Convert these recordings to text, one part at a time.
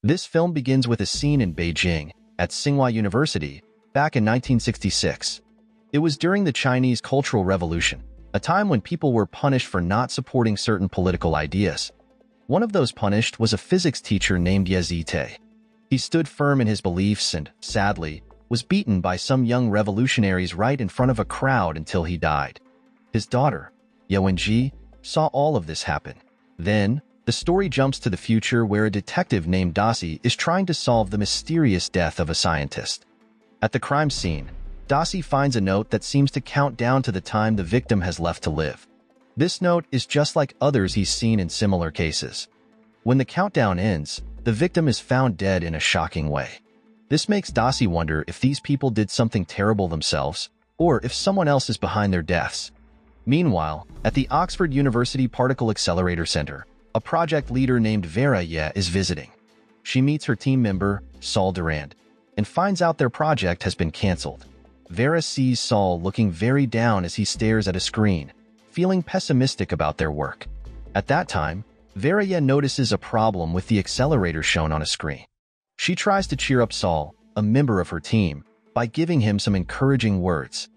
This film begins with a scene in Beijing, at Tsinghua University, back in 1966. It was during the Chinese Cultural Revolution, a time when people were punished for not supporting certain political ideas. One of those punished was a physics teacher named Ye Zite. He stood firm in his beliefs and, sadly, was beaten by some young revolutionaries right in front of a crowd until he died. His daughter, Ye Wenji, saw all of this happen. Then, the story jumps to the future where a detective named Dasi is trying to solve the mysterious death of a scientist. At the crime scene, Dasi finds a note that seems to count down to the time the victim has left to live. This note is just like others he's seen in similar cases. When the countdown ends, the victim is found dead in a shocking way. This makes Dasi wonder if these people did something terrible themselves, or if someone else is behind their deaths. Meanwhile, at the Oxford University Particle Accelerator Center, a project leader named Vera Ye is visiting. She meets her team member, Saul Durand, and finds out their project has been canceled. Vera sees Saul looking very down as he stares at a screen, feeling pessimistic about their work. At that time, Vera Ye notices a problem with the accelerator shown on a screen. She tries to cheer up Saul, a member of her team, by giving him some encouraging words.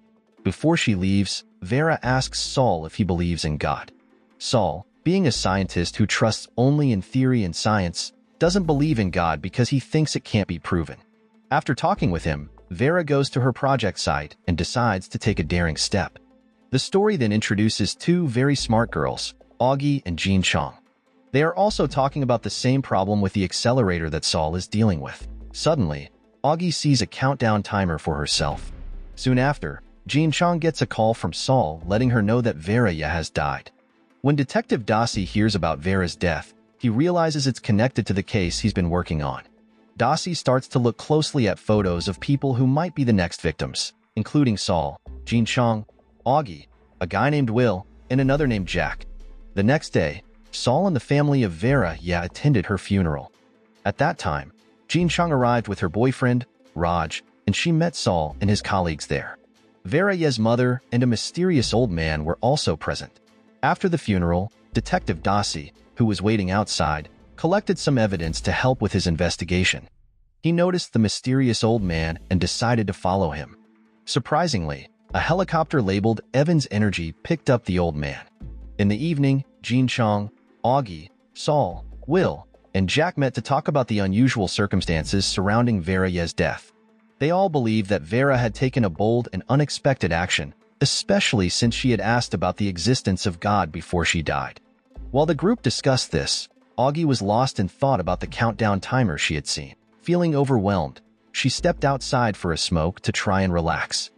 Before she leaves, Vera asks Saul if he believes in God. Saul, being a scientist who trusts only in theory and science, doesn't believe in God because he thinks it can't be proven. After talking with him, Vera goes to her project site and decides to take a daring step. The story then introduces two very smart girls, Augie and Jean Chong. They are also talking about the same problem with the accelerator that Saul is dealing with. Suddenly, Augie sees a countdown timer for herself. Soon after, Jean Chong gets a call from Saul letting her know that Vera Ye has died. When Detective Dasi hears about Vera's death, he realizes it's connected to the case he's been working on. Dasi starts to look closely at photos of people who might be the next victims, including Saul, Jean Chong, Augie, a guy named Will, and another named Jack. The next day, Saul and the family of Vera Ye attended her funeral. At that time, Jean Chong arrived with her boyfriend, Raj, and she met Saul and his colleagues there. Vera Ye's mother and a mysterious old man were also present. After the funeral, Detective Dasi, who was waiting outside, collected some evidence to help with his investigation. He noticed the mysterious old man and decided to follow him. Surprisingly, a helicopter labeled Evans Energy picked up the old man. In the evening, Jean Chong, Augie, Saul, Will, and Jack met to talk about the unusual circumstances surrounding Vera Ye's death. They all believed that Vera had taken a bold and unexpected action, especially since she had asked about the existence of God before she died. While the group discussed this, Augie was lost in thought about the countdown timer she had seen. Feeling overwhelmed, she stepped outside for a smoke to try and relax.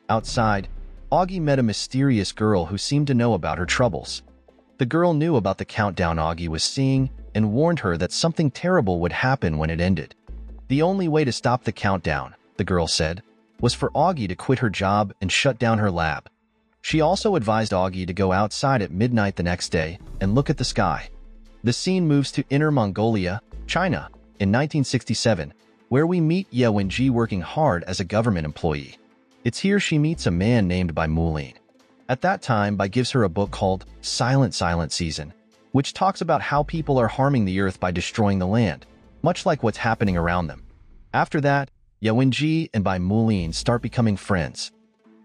Outside, Augie met a mysterious girl who seemed to know about her troubles. The girl knew about the countdown Augie was seeing and warned her that something terrible would happen when it ended. The only way to stop the countdown, the girl said, was for Augie to quit her job and shut down her lab. She also advised Augie to go outside at midnight the next day and look at the sky. The scene moves to Inner Mongolia, China, in 1967, where we meet Ye Wenji working hard as a government employee. It's here she meets a man named Bai Mulin. At that time, Bai gives her a book called Silent Season, which talks about how people are harming the earth by destroying the land, much like what's happening around them. After that, Ye Wenji and Bai Mulin start becoming friends.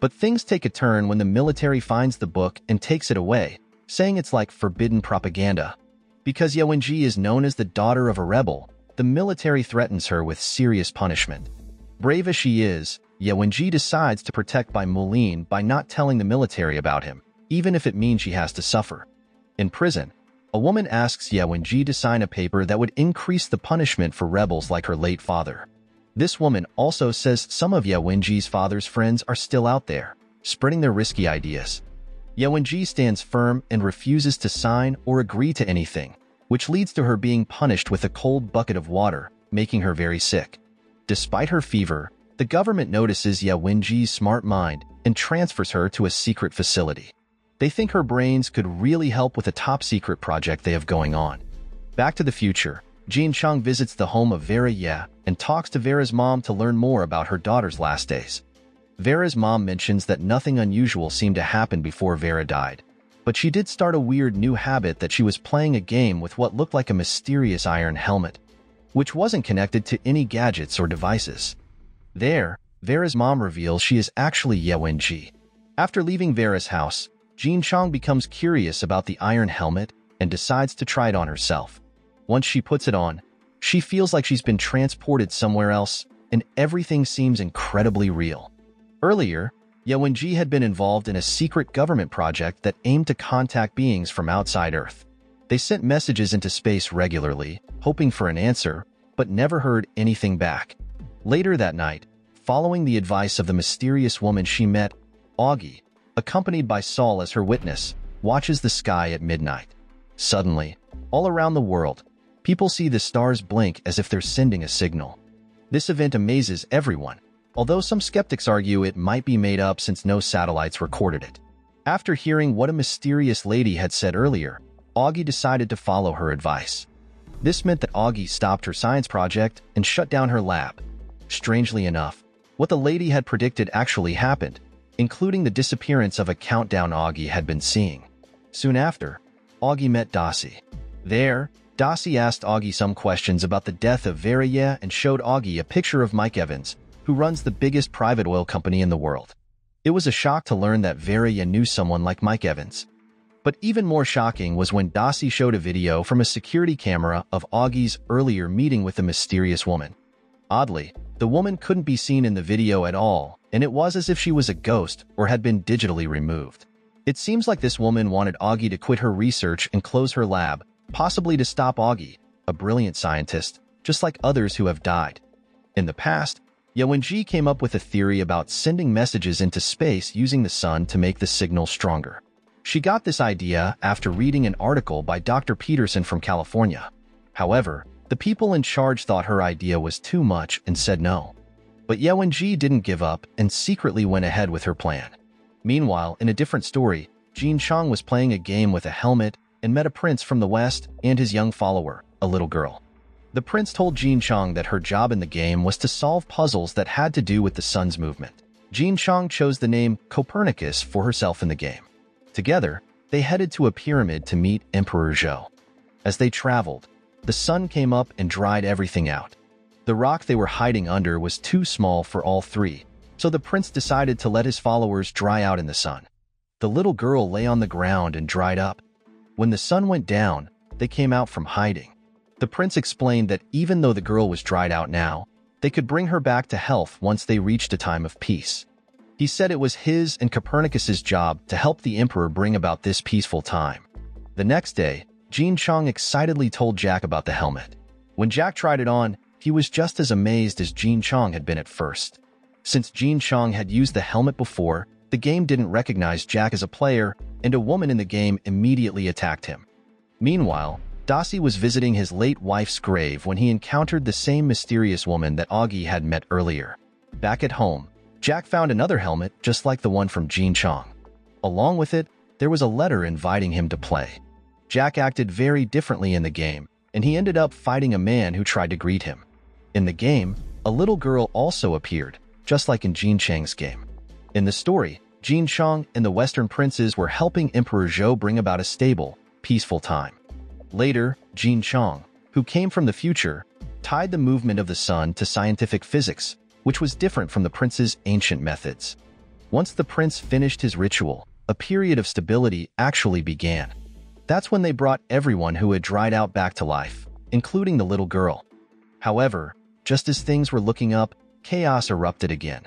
But things take a turn when the military finds the book and takes it away, saying it's like forbidden propaganda. Because Ye Wenji is known as the daughter of a rebel, the military threatens her with serious punishment. Brave as she is, Ye Wenji decides to protect Bai Mulin by not telling the military about him, even if it means she has to suffer. In prison, a woman asks Ye Wenji to sign a paper that would increase the punishment for rebels like her late father. This woman also says some of Ye Wenji's father's friends are still out there, spreading their risky ideas. Ye Wenji stands firm and refuses to sign or agree to anything, which leads to her being punished with a cold bucket of water, making her very sick. Despite her fever, the government notices Ye Wenji's smart mind and transfers her to a secret facility. They think her brains could really help with a top-secret project they have going on. Back to the future, Jean Chong visits the home of Vera Ye and talks to Vera's mom to learn more about her daughter's last days. Vera's mom mentions that nothing unusual seemed to happen before Vera died, but she did start a weird new habit that she was playing a game with what looked like a mysterious iron helmet. which wasn't connected to any gadgets or devices. There, Vera's mom reveals she is actually Ye Wenji. After leaving Vera's house, Jean Chong becomes curious about the iron helmet and decides to try it on herself. Once she puts it on, she feels like she's been transported somewhere else, and everything seems incredibly real. Earlier, Ye Wenji had been involved in a secret government project that aimed to contact beings from outside Earth. They sent messages into space regularly, hoping for an answer, but never heard anything back. Later that night, following the advice of the mysterious woman she met, Augie, accompanied by Saul as her witness, watches the sky at midnight. Suddenly, all around the world, people see the stars blink as if they're sending a signal. This event amazes everyone, although some skeptics argue it might be made up since no satellites recorded it. After hearing what a mysterious lady had said earlier, Augie decided to follow her advice. This meant that Augie stopped her science project and shut down her lab. Strangely enough, what the lady had predicted actually happened, including the disappearance of a countdown Augie had been seeing. Soon after, Augie met Dossie. There, Dossie asked Augie some questions about the death of Vera Ye and showed Augie a picture of Mike Evans, who runs the biggest private oil company in the world. It was a shock to learn that Vera Ye knew someone like Mike Evans. But even more shocking was when Dossie showed a video from a security camera of Augie's earlier meeting with the mysterious woman. Oddly, the woman couldn't be seen in the video at all, and it was as if she was a ghost or had been digitally removed. It seems like this woman wanted Augie to quit her research and close her lab, possibly to stop Augie, a brilliant scientist, just like others who have died. In the past, Ye Wenji came up with a theory about sending messages into space using the sun to make the signal stronger. She got this idea after reading an article by Dr. Peterson from California. However, the people in charge thought her idea was too much and said no. But Ye Wenji didn't give up and secretly went ahead with her plan. Meanwhile, in a different story, Jean Chong was playing a game with a helmet and met a prince from the West and his young follower, a little girl. The prince told Jean Chong that her job in the game was to solve puzzles that had to do with the sun's movement. Jean Chong chose the name Copernicus for herself in the game. Together, they headed to a pyramid to meet Emperor Zhou. As they traveled, the sun came up and dried everything out. The rock they were hiding under was too small for all three, so the prince decided to let his followers dry out in the sun. The little girl lay on the ground and dried up. When the sun went down, they came out from hiding. The prince explained that even though the girl was dried out now, they could bring her back to health once they reached a time of peace. He said it was his and Copernicus's job to help the emperor bring about this peaceful time. The next day, Jean Chong excitedly told Jack about the helmet. When Jack tried it on, he was just as amazed as Jean Chong had been at first. Since Jean Chong had used the helmet before, the game didn't recognize Jack as a player, and a woman in the game immediately attacked him. Meanwhile, Dossie was visiting his late wife's grave when he encountered the same mysterious woman that Augie had met earlier. Back at home, Jack found another helmet just like the one from Jean Chong. Along with it, there was a letter inviting him to play. Jack acted very differently in the game, and he ended up fighting a man who tried to greet him. In the game, a little girl also appeared, just like in Jean Chang's game. In the story, Jean Chong and the Western princes were helping Emperor Zhou bring about a stable, peaceful time. Later, Jean Chong, who came from the future, tied the movement of the sun to scientific physics, which was different from the prince's ancient methods. Once the prince finished his ritual, a period of stability actually began. That's when they brought everyone who had dried out back to life, including the little girl. However, just as things were looking up, chaos erupted again.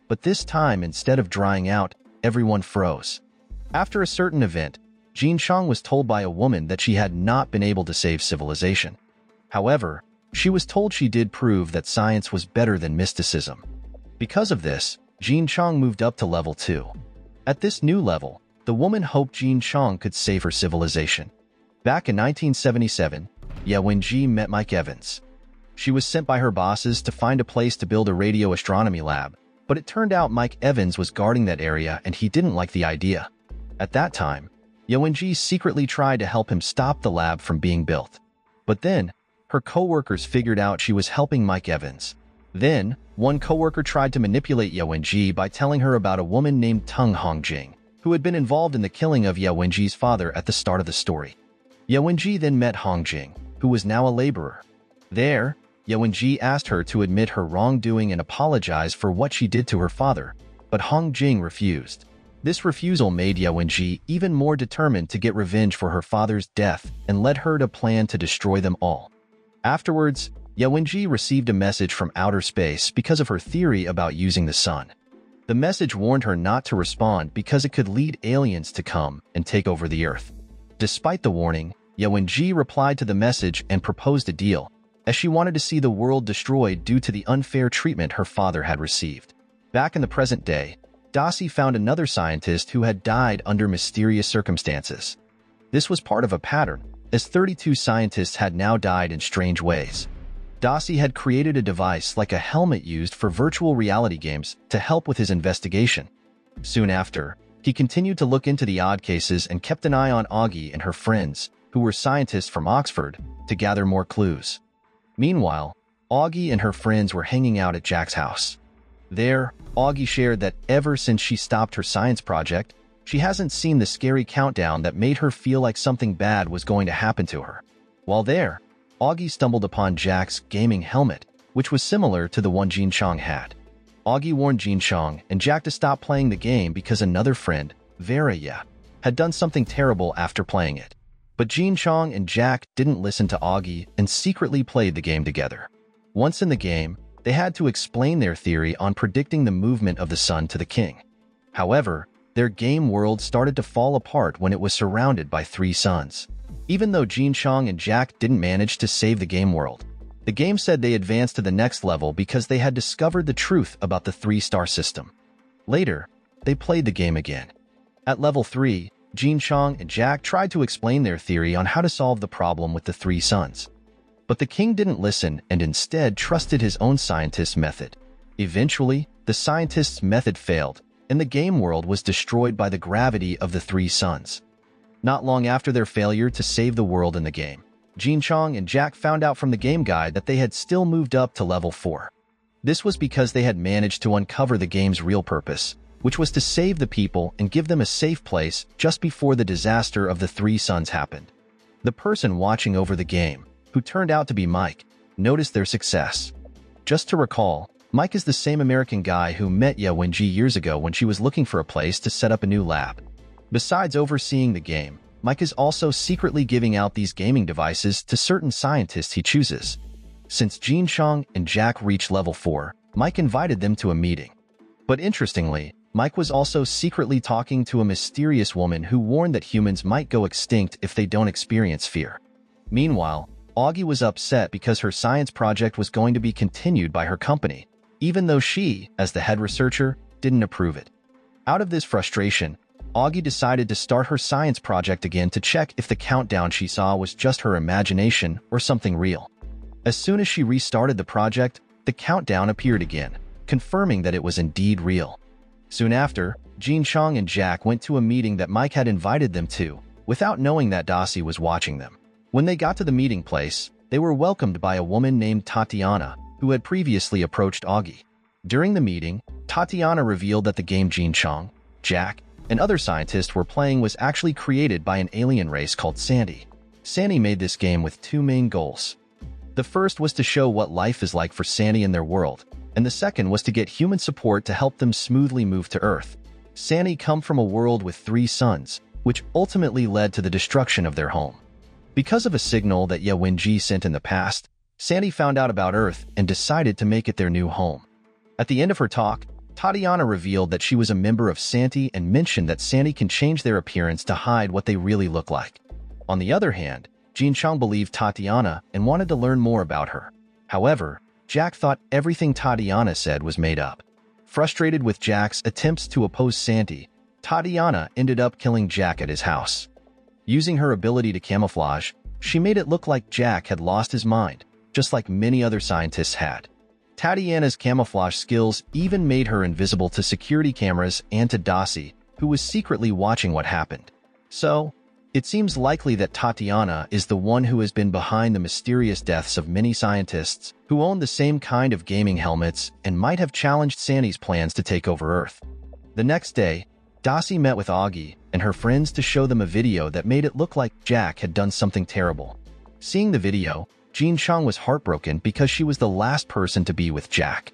But this time, instead of drying out, everyone froze. After a certain event, Jean Chong was told by a woman that she had not been able to save civilization. However, she was told she did prove that science was better than mysticism. Because of this, Jean Chong moved up to level 2. At this new level, the woman hoped Jean Chong could save her civilization. Back in 1977, Ye Wenji met Mike Evans. She was sent by her bosses to find a place to build a radio astronomy lab, but it turned out Mike Evans was guarding that area and he didn't like the idea. At that time, Ye Wenji secretly tried to help him stop the lab from being built. But then, her co-workers figured out she was helping Mike Evans. Then, one co-worker tried to manipulate Ye Wenji by telling her about a woman named Tung Hongjing, who had been involved in the killing of Ye Wenji's father at the start of the story. Ye Wenji then met Hongjing, who was now a laborer. There, Yuanji asked her to admit her wrongdoing and apologize for what she did to her father, but Hong Jing refused. This refusal made Yuanji even more determined to get revenge for her father's death and led her to plan to destroy them all. Afterwards, Yuanji received a message from outer space because of her theory about using the sun. The message warned her not to respond because it could lead aliens to come and take over the Earth. Despite the warning, Yuanji replied to the message and proposed a deal, as she wanted to see the world destroyed due to the unfair treatment her father had received. Back in the present day, Dasi found another scientist who had died under mysterious circumstances. This was part of a pattern, as 32 scientists had now died in strange ways. Dasi had created a device like a helmet used for virtual reality games to help with his investigation. Soon after, he continued to look into the odd cases and kept an eye on Augie and her friends, who were scientists from Oxford, to gather more clues. Meanwhile, Augie and her friends were hanging out at Jack's house. There, Augie shared that ever since she stopped her science project, she hasn't seen the scary countdown that made her feel like something bad was going to happen to her. While there, Augie stumbled upon Jack's gaming helmet, which was similar to the one Jin Chong had. Augie warned Jin Chong and Jack to stop playing the game because another friend, Veraya, had done something terrible after playing it. But Jin Chong and Jack didn't listen to Augie and secretly played the game together. Once in the game, they had to explain their theory on predicting the movement of the sun to the king. However, their game world started to fall apart when it was surrounded by 3 suns. Even though Jin Chong and Jack didn't manage to save the game world, the game said they advanced to the next level because they had discovered the truth about the 3-star system. Later, they played the game again. At level 3, Jin Chong and Jack tried to explain their theory on how to solve the problem with the 3 suns. But the king didn't listen and instead trusted his own scientist's method. Eventually, the scientist's method failed, and the game world was destroyed by the gravity of the 3 suns. Not long after their failure to save the world in the game, Jin Chong and Jack found out from the game guide that they had still moved up to level 4. This was because they had managed to uncover the game's real purpose, which was to save the people and give them a safe place just before the disaster of the 3 suns happened. The person watching over the game, who turned out to be Mike, noticed their success. Just to recall, Mike is the same American guy who met Yuanji years ago when she was looking for a place to set up a new lab. Besides overseeing the game, Mike is also secretly giving out these gaming devices to certain scientists he chooses. Since Jin Chong and Jack reached level 4, Mike invited them to a meeting. But interestingly, Mike was also secretly talking to a mysterious woman who warned that humans might go extinct if they don't experience fear. Meanwhile, Augie was upset because her science project was going to be continued by her company, even though she, as the head researcher, didn't approve it. Out of this frustration, Augie decided to start her science project again to check if the countdown she saw was just her imagination or something real. As soon as she restarted the project, the countdown appeared again, confirming that it was indeed real. Soon after, Jin Chong and Jack went to a meeting that Mike had invited them to, without knowing that Dasi was watching them. When they got to the meeting place, they were welcomed by a woman named Tatiana, who had previously approached Augie. During the meeting, Tatiana revealed that the game Jin Chong, Jack, and other scientists were playing was actually created by an alien race called Sandy. Sandy made this game with 2 main goals. The first was to show what life is like for Sandy in their world, and the second was to get human support to help them smoothly move to Earth. Sandy come from a world with 3 suns, which ultimately led to the destruction of their home. Because of a signal that Yuanji sent in the past, Sandy found out about Earth and decided to make it their new home. At the end of her talk, Tatiana revealed that she was a member of Sandy and mentioned that Sandy can change their appearance to hide what they really look like. On the other hand, Jin Chong believed Tatiana and wanted to learn more about her. However, Jack thought everything Tatiana said was made up. Frustrated with Jack's attempts to oppose Sandy, Tatiana ended up killing Jack at his house. Using her ability to camouflage, she made it look like Jack had lost his mind, just like many other scientists had. Tatiana's camouflage skills even made her invisible to security cameras and to Dasi, who was secretly watching what happened. So, it seems likely that Tatiana is the one who has been behind the mysterious deaths of many scientists who own the same kind of gaming helmets and might have challenged Sandy's plans to take over Earth. The next day, Dasi met with Augie and her friends to show them a video that made it look like Jack had done something terrible. Seeing the video, Jean Chung was heartbroken because she was the last person to be with Jack.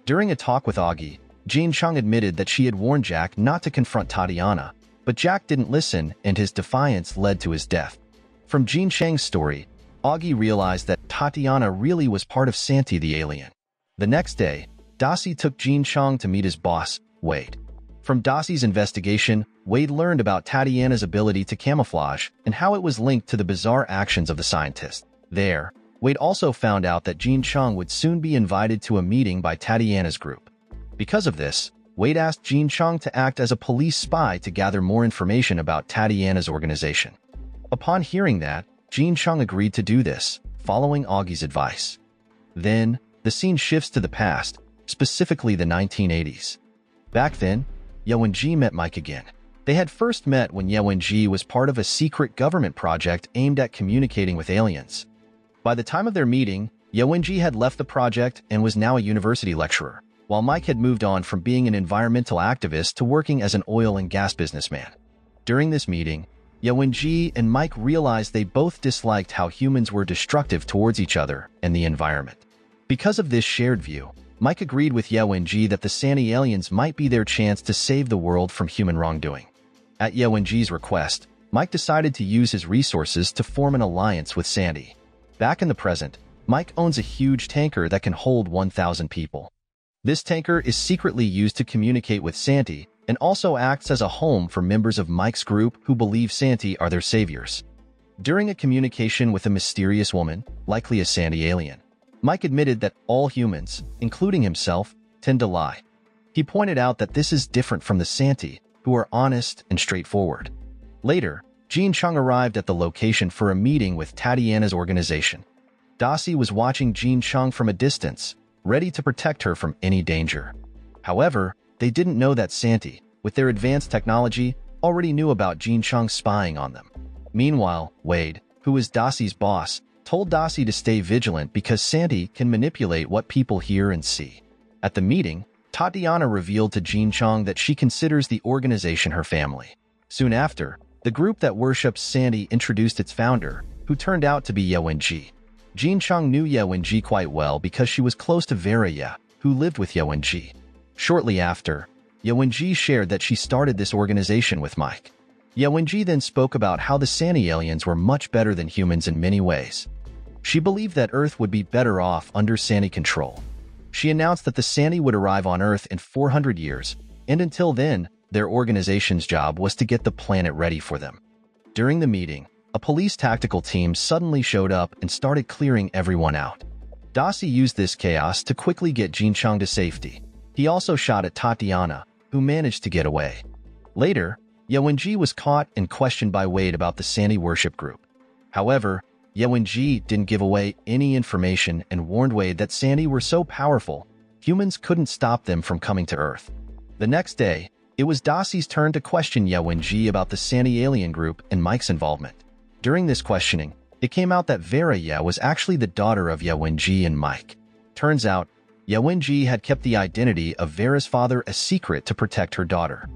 During a talk with Augie, Jean Chung admitted that she had warned Jack not to confront Tatiana, but Jack didn't listen and his defiance led to his death. From Jean Chang's story, Augie realized that Tatiana really was part of Santi the alien. The next day, Dasi took Jean Chung to meet his boss, Wade. From Dasi's investigation, Wade learned about Tatiana's ability to camouflage and how it was linked to the bizarre actions of the scientist. There, Wade also found out that Jean Chung would soon be invited to a meeting by Tatiana's group. Because of this, Wade asked Jean Chung to act as a police spy to gather more information about Tatiana's organization. Upon hearing that, Jean Chung agreed to do this, following Augie's advice. Then, the scene shifts to the past, specifically the 1980s. Back then, Yewen-ji met Mike again. They had first met when Yewen-ji was part of a secret government project aimed at communicating with aliens. By the time of their meeting, Yewen-ji had left the project and was now a university lecturer, while Mike had moved on from being an environmental activist to working as an oil and gas businessman. During this meeting, Yewen-ji and Mike realized they both disliked how humans were destructive towards each other and the environment. Because of this shared view, Mike agreed with Yewen-ji that the Santi aliens might be their chance to save the world from human wrongdoing. At Yewen-ji's request, Mike decided to use his resources to form an alliance with Santi. Back in the present, Mike owns a huge tanker that can hold 1,000 people. This tanker is secretly used to communicate with Santi and also acts as a home for members of Mike's group who believe Santi are their saviors. During a communication with a mysterious woman, likely a Santi alien, Mike admitted that all humans, including himself, tend to lie. He pointed out that this is different from the Santi, who are honest and straightforward. Later, Jean Chung arrived at the location for a meeting with Tatiana's organization. Dasi was watching Jean Chung from a distance, ready to protect her from any danger. However, they didn't know that Santi, with their advanced technology, already knew about Jean Chung spying on them. Meanwhile, Wade, who is Dasi's boss, told Dasi to stay vigilant because Santi can manipulate what people hear and see. At the meeting, Tatiana revealed to Jean Chung that she considers the organization her family. Soon after, the group that worships Santi introduced its founder, who turned out to be Yewen-ji. Jean Chung knew Yewen-ji quite well because she was close to Vera, who lived with Yewen-ji. Shortly after, Yewen-ji shared that she started this organization with Mike. Yewen-ji then spoke about how the Santi aliens were much better than humans in many ways. She believed that Earth would be better off under Santi control. She announced that the Santi would arrive on Earth in 400 years, and until then, their organization's job was to get the planet ready for them. During the meeting, a police tactical team suddenly showed up and started clearing everyone out. Dasi used this chaos to quickly get Jean Chung to safety. He also shot at Tatiana, who managed to get away. Later, Yewen-ji was caught and questioned by Wade about the Santi worship group. However, Yewen-ji didn't give away any information and warned Wade that Santi were so powerful, humans couldn't stop them from coming to Earth. The next day, it was Dasi's turn to question Yewen-ji about the Santi alien group and Mike's involvement. During this questioning, it came out that Vera was actually the daughter of Yewen-ji and Mike. Turns out, Yewen-ji had kept the identity of Vera's father a secret to protect her daughter.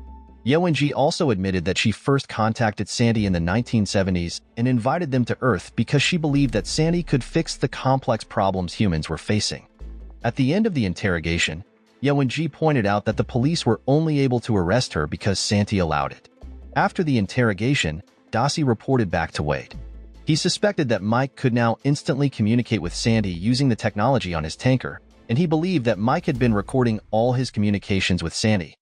Yewen-ji also admitted that she first contacted Santi in the 1970s and invited them to Earth because she believed that Santi could fix the complex problems humans were facing. At the end of the interrogation, Yewen-ji pointed out that the police were only able to arrest her because Santi allowed it. After the interrogation, Dasi reported back to Wade. He suspected that Mike could now instantly communicate with Santi using the technology on his tanker, and he believed that Mike had been recording all his communications with Santi.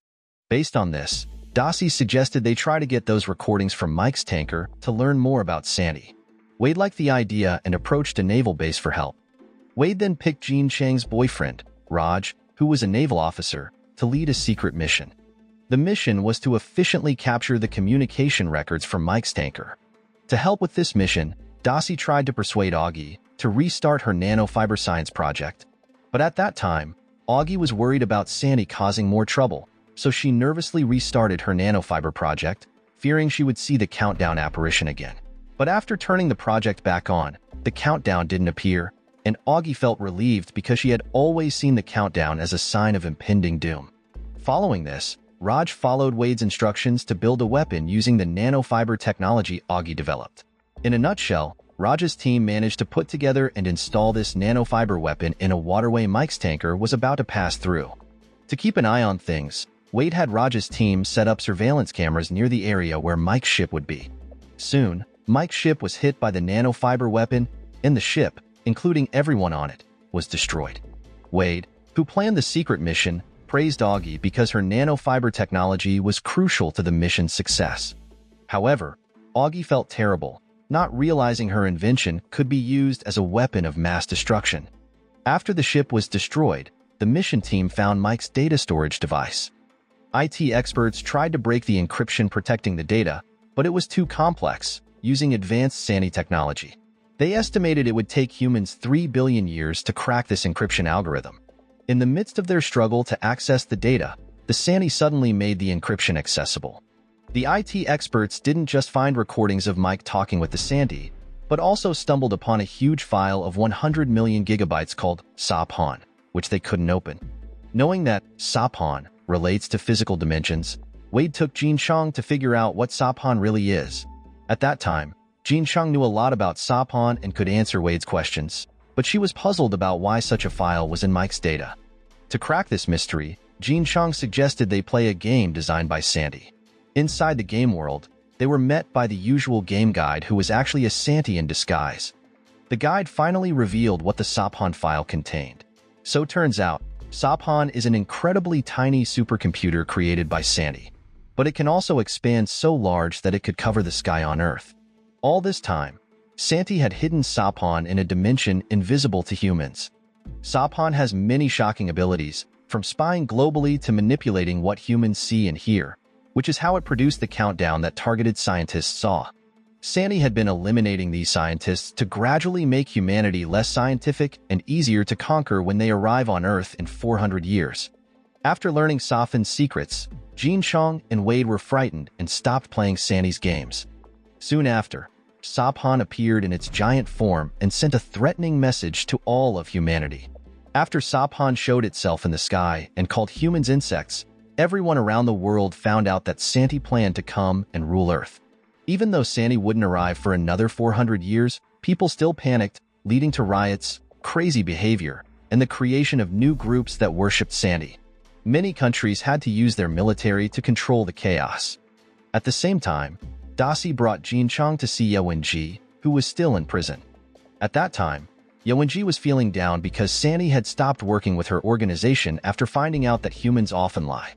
Based on this, Dasi suggested they try to get those recordings from Mike's tanker to learn more about Santi. Wade liked the idea and approached a naval base for help. Wade then picked Jean Chang's boyfriend, Raj, who was a naval officer, to lead a secret mission. The mission was to efficiently capture the communication records from Mike's tanker. To help with this mission, Dasi tried to persuade Augie to restart her nanofiber science project. But at that time, Augie was worried about Santi causing more trouble, so she nervously restarted her nanofiber project, fearing she would see the countdown apparition again. But after turning the project back on, the countdown didn't appear, and Augie felt relieved because she had always seen the countdown as a sign of impending doom. Following this, Raj followed Wade's instructions to build a weapon using the nanofiber technology Augie developed. In a nutshell, Raj's team managed to put together and install this nanofiber weapon in a waterway Mike's tanker was about to pass through. To keep an eye on things, Wade had Raj's team set up surveillance cameras near the area where Mike's ship would be. Soon, Mike's ship was hit by the nanofiber weapon, and the ship, including everyone on it, was destroyed. Wade, who planned the secret mission, praised Augie because her nanofiber technology was crucial to the mission's success. However, Augie felt terrible, not realizing her invention could be used as a weapon of mass destruction. After the ship was destroyed, the mission team found Mike's data storage device. IT experts tried to break the encryption protecting the data, but it was too complex, using advanced SANI technology. They estimated it would take humans 3 billion years to crack this encryption algorithm. In the midst of their struggle to access the data, the SANI suddenly made the encryption accessible. The IT experts didn't just find recordings of Mike talking with the SANI, but also stumbled upon a huge file of 100 million gigabytes called SAPON, which they couldn't open. Knowing that SAPON relates to physical dimensions, Wade took Jean Chong to figure out what SAPON really is. At that time, Jean Chong knew a lot about SAPON and could answer Wade's questions, but she was puzzled about why such a file was in Mike's data. To crack this mystery, Jean Chong suggested they play a game designed by Sandy. Inside the game world, they were met by the usual game guide who was actually a Santi in disguise. The guide finally revealed what the SAPON file contained. So turns out, SAPON is an incredibly tiny supercomputer created by Sandy, but it can also expand so large that it could cover the sky on Earth. All this time, Santi had hidden SAPON in a dimension invisible to humans. SAPON has many shocking abilities, from spying globally to manipulating what humans see and hear, which is how it produced the countdown that targeted scientists saw. Sandy had been eliminating these scientists to gradually make humanity less scientific and easier to conquer when they arrive on Earth in 400 years. After learning Safin's secrets, Jean Chong and Wade were frightened and stopped playing Sandy's games. Soon after, SAPON appeared in its giant form and sent a threatening message to all of humanity. After SAPON showed itself in the sky and called humans insects, everyone around the world found out that Santi planned to come and rule Earth. Even though Santi wouldn't arrive for another 400 years, people still panicked, leading to riots, crazy behavior, and the creation of new groups that worshipped Santi. Many countries had to use their military to control the chaos. At the same time, Dasi brought Jean Chong to see Yawenji, who was still in prison. At that time, Yawenji was feeling down because Santi had stopped working with her organization after finding out that humans often lie.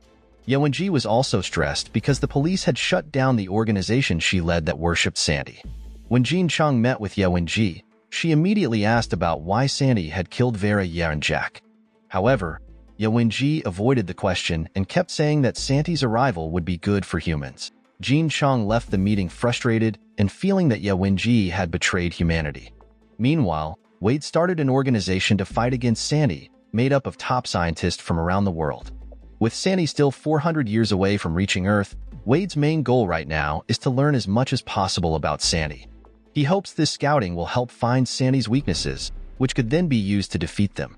Yawenji was also stressed because the police had shut down the organization she led that worshipped Santi. When Jean Chong met with Yawenji, she immediately asked about why Santi had killed Vera Yarenjak. However, Yawenji avoided the question and kept saying that Santi's arrival would be good for humans. Jean Chong left the meeting frustrated and feeling that Yawenji had betrayed humanity. Meanwhile, Wade started an organization to fight against Santi, made up of top scientists from around the world. With Santi still 400 years away from reaching Earth, Wade's main goal right now is to learn as much as possible about Santi. He hopes this scouting will help find Santi's weaknesses, which could then be used to defeat them.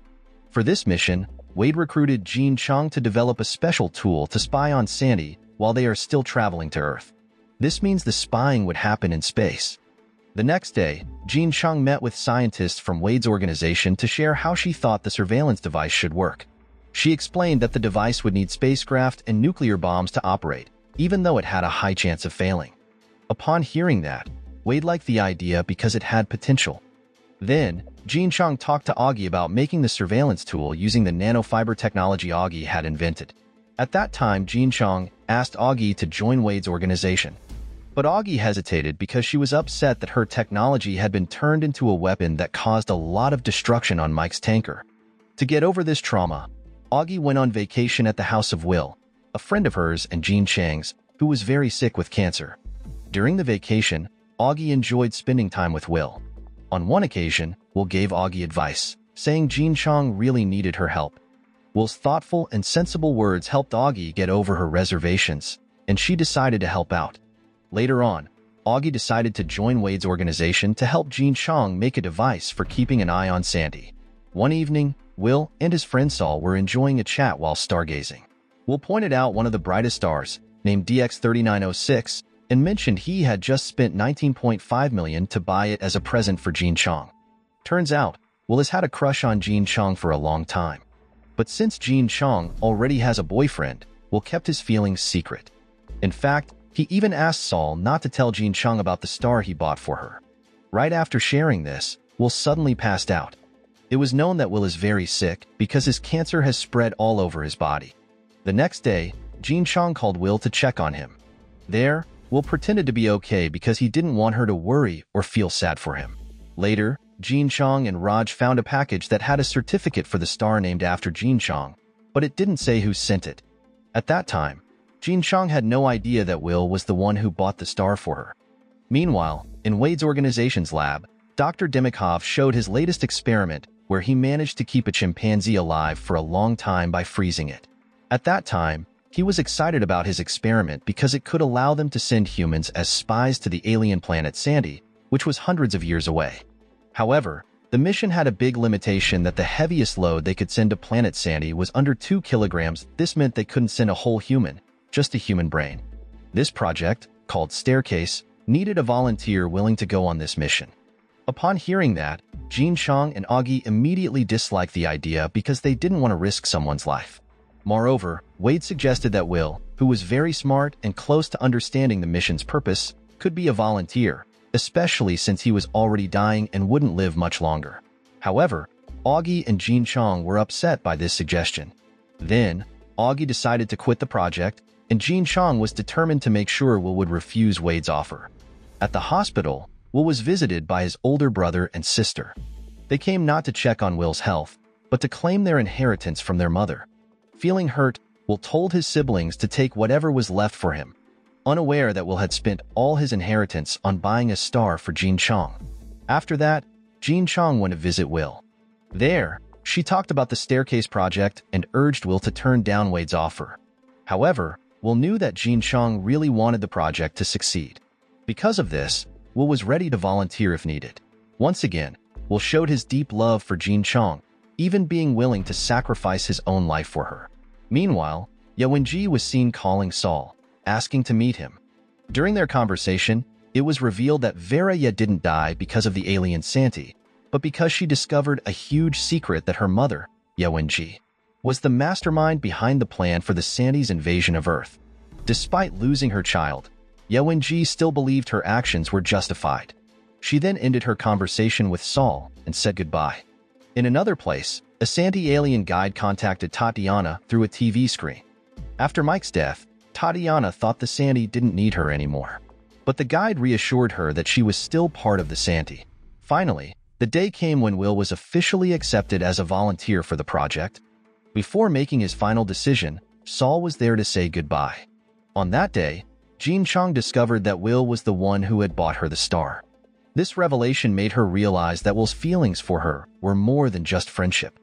For this mission, Wade recruited Jean Chong to develop a special tool to spy on Santi while they are still traveling to Earth. This means the spying would happen in space. The next day, Jean Chong met with scientists from Wade's organization to share how she thought the surveillance device should work. She explained that the device would need spacecraft and nuclear bombs to operate, even though it had a high chance of failing. Upon hearing that, Wade liked the idea because it had potential. Then, Jean Chong talked to Augie about making the surveillance tool using the nanofiber technology Augie had invented. At that time, Jean Chong asked Augie to join Wade's organization. But Augie hesitated because she was upset that her technology had been turned into a weapon that caused a lot of destruction on Mike's tanker. To get over this trauma, Augie went on vacation at the house of Will, a friend of hers and Jean Chang's, who was very sick with cancer. During the vacation, Augie enjoyed spending time with Will. On one occasion, Will gave Augie advice, saying Jean Chong really needed her help. Will's thoughtful and sensible words helped Augie get over her reservations, and she decided to help out. Later on, Augie decided to join Wade's organization to help Jean Chong make a device for keeping an eye on Santi. One evening, Will and his friend Saul were enjoying a chat while stargazing. Will pointed out one of the brightest stars, named DX3906, and mentioned he had just spent $19.5 million to buy it as a present for Jean Chong. Turns out, Will has had a crush on Jean Chong for a long time. But since Jean Chong already has a boyfriend, Will kept his feelings secret. In fact, he even asked Saul not to tell Jean Chong about the star he bought for her. Right after sharing this, Will suddenly passed out. It was known that Will is very sick because his cancer has spread all over his body. The next day, Jean Chong called Will to check on him. There, Will pretended to be okay because he didn't want her to worry or feel sad for him. Later, Jean Chong and Raj found a package that had a certificate for the star named after Jean Chong, but it didn't say who sent it. At that time, Jean Chong had no idea that Will was the one who bought the star for her. Meanwhile, in Wade's organization's lab, Dr. Demikhov showed his latest experiment where he managed to keep a chimpanzee alive for a long time by freezing it. At that time, he was excited about his experiment because it could allow them to send humans as spies to the alien planet Sandy, which was hundreds of years away. However, the mission had a big limitation that the heaviest load they could send to planet Sandy was under 2 kilograms. This meant they couldn't send a whole human, just a human brain. This project, called Staircase, needed a volunteer willing to go on this mission. Upon hearing that, Jean Chong and Augie immediately disliked the idea because they didn't want to risk someone's life. Moreover, Wade suggested that Will, who was very smart and close to understanding the mission's purpose, could be a volunteer, especially since he was already dying and wouldn't live much longer. However, Augie and Jean Chong were upset by this suggestion. Then, Augie decided to quit the project, and Jean Chong was determined to make sure Will would refuse Wade's offer. At the hospital, Will was visited by his older brother and sister. They came not to check on Will's health, but to claim their inheritance from their mother. Feeling hurt, Will told his siblings to take whatever was left for him, unaware that Will had spent all his inheritance on buying a star for Jean Chong. After that, Jean Chong went to visit Will. There, she talked about the Staircase project and urged Will to turn down Wade's offer. However, Will knew that Jean Chong really wanted the project to succeed. Because of this, Will was ready to volunteer if needed. Once again, Will showed his deep love for Jean Chong, even being willing to sacrifice his own life for her. Meanwhile, Yawenji was seen calling Saul, asking to meet him. During their conversation, it was revealed that Vera yet didn't die because of the alien Santi, but because she discovered a huge secret that her mother, Yawenji, was the mastermind behind the plan for the Santi's invasion of Earth. Despite losing her child, Yawenji still believed her actions were justified. She then ended her conversation with Saul and said goodbye. In another place, a Santi alien guide contacted Tatiana through a TV screen. After Mike's death, Tatiana thought the Santi didn't need her anymore. But the guide reassured her that she was still part of the Santi. Finally, the day came when Will was officially accepted as a volunteer for the project. Before making his final decision, Saul was there to say goodbye. On that day, Jean Chong discovered that Will was the one who had bought her the star. This revelation made her realize that Will's feelings for her were more than just friendship.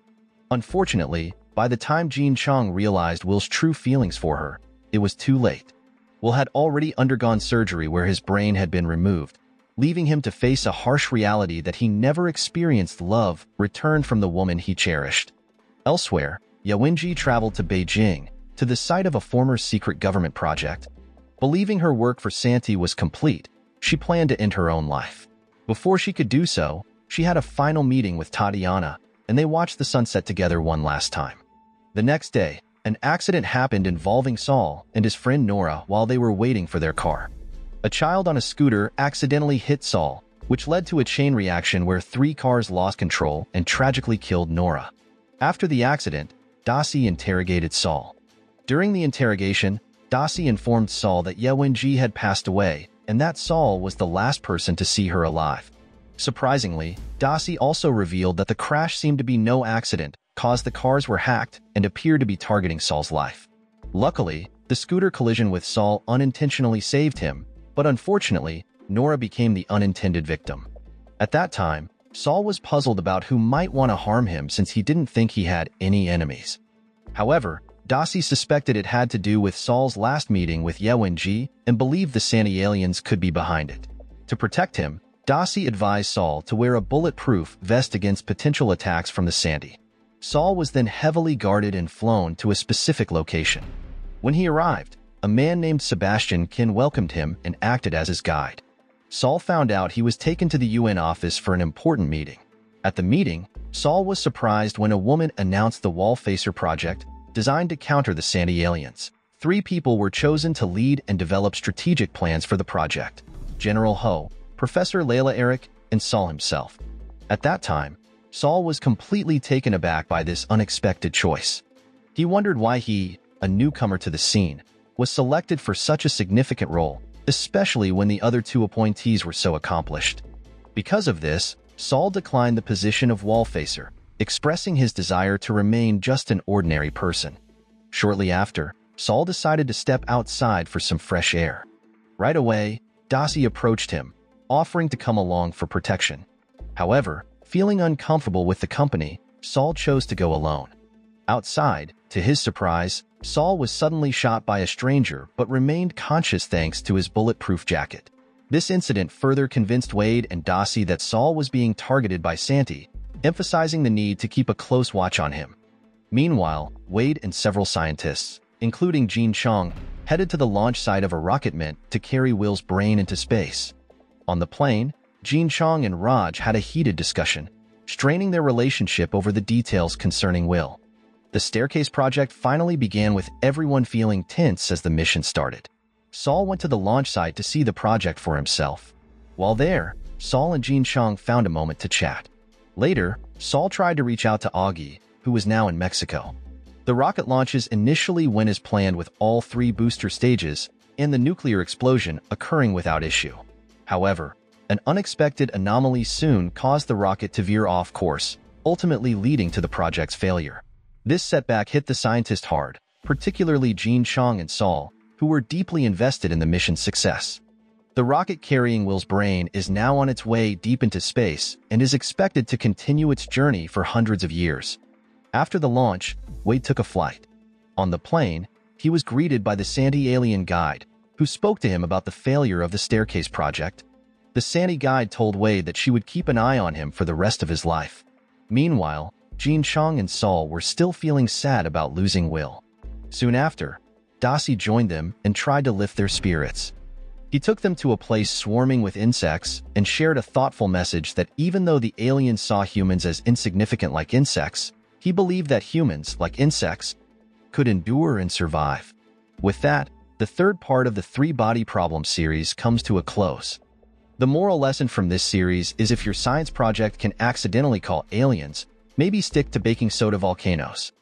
Unfortunately, by the time Jean Chong realized Will's true feelings for her, it was too late. Will had already undergone surgery where his brain had been removed, leaving him to face a harsh reality that he never experienced love returned from the woman he cherished. Elsewhere, Yawenji traveled to Beijing, to the site of a former secret government project. Believing her work for Santi was complete, she planned to end her own life. Before she could do so, she had a final meeting with Tatiana, and they watched the sunset together one last time. The next day, an accident happened involving Saul and his friend Nora while they were waiting for their car. A child on a scooter accidentally hit Saul, which led to a chain reaction where 3 cars lost control and tragically killed Nora. After the accident, Dasi interrogated Saul. During the interrogation, Dasi informed Saul that Yawenji had passed away and that Saul was the last person to see her alive. Surprisingly, Dasi also revealed that the crash seemed to be no accident, caused the cars were hacked and appeared to be targeting Saul's life. Luckily, the scooter collision with Saul unintentionally saved him, but unfortunately, Nora became the unintended victim. At that time, Saul was puzzled about who might want to harm him since he didn't think he had any enemies. However, Dasi suspected it had to do with Saul's last meeting with Yawenji and believed the Santi aliens could be behind it. To protect him, Dasi advised Saul to wear a bulletproof vest against potential attacks from the Santi. Saul was then heavily guarded and flown to a specific location. When he arrived, a man named Sebastian Kin welcomed him and acted as his guide. Saul found out he was taken to the UN office for an important meeting. At the meeting, Saul was surprised when a woman announced the Wall-Facer project, designed to counter the Sandy aliens. 3 people were chosen to lead and develop strategic plans for the project: General Ho, Professor Layla Eric, and Saul himself. At that time, Saul was completely taken aback by this unexpected choice. He wondered why he, a newcomer to the scene, was selected for such a significant role, especially when the other 2 appointees were so accomplished. Because of this, Saul declined the position of Wall-Facer, expressing his desire to remain just an ordinary person. Shortly after, Saul decided to step outside for some fresh air. Right away, Dasi approached him, offering to come along for protection. However, feeling uncomfortable with the company, Saul chose to go alone. Outside, to his surprise, Saul was suddenly shot by a stranger but remained conscious thanks to his bulletproof jacket. This incident further convinced Wade and Dasi that Saul was being targeted by Santi, emphasizing the need to keep a close watch on him. Meanwhile, Wade and several scientists, including Jean Chong, headed to the launch site of a rocket meant to carry Will's brain into space. On the plane, Jean Chong and Raj had a heated discussion, straining their relationship over the details concerning Will. The staircase project finally began with everyone feeling tense as the mission started. Saul went to the launch site to see the project for himself. While there, Saul and Jean Chong found a moment to chat. Later, Saul tried to reach out to Augie, who was now in Mexico. The rocket launches initially went as planned with all 3 booster stages and the nuclear explosion occurring without issue. However, an unexpected anomaly soon caused the rocket to veer off course, ultimately leading to the project's failure. This setback hit the scientists hard, particularly Jean Chong and Saul, who were deeply invested in the mission's success. The rocket carrying Will's brain is now on its way deep into space and is expected to continue its journey for hundreds of years. After the launch, Wade took a flight. On the plane, he was greeted by the Sandy alien guide, who spoke to him about the failure of the staircase project. The Sandy guide told Wade that she would keep an eye on him for the rest of his life. Meanwhile, Jean Chong and Saul were still feeling sad about losing Will. Soon after, Dasi joined them and tried to lift their spirits. He took them to a place swarming with insects and shared a thoughtful message that even though the aliens saw humans as insignificant like insects, he believed that humans, like insects, could endure and survive. With that, the 3rd part of the 3-Body Problem series comes to a close. The moral lesson from this series is if your science project can accidentally call aliens, maybe stick to baking soda volcanoes.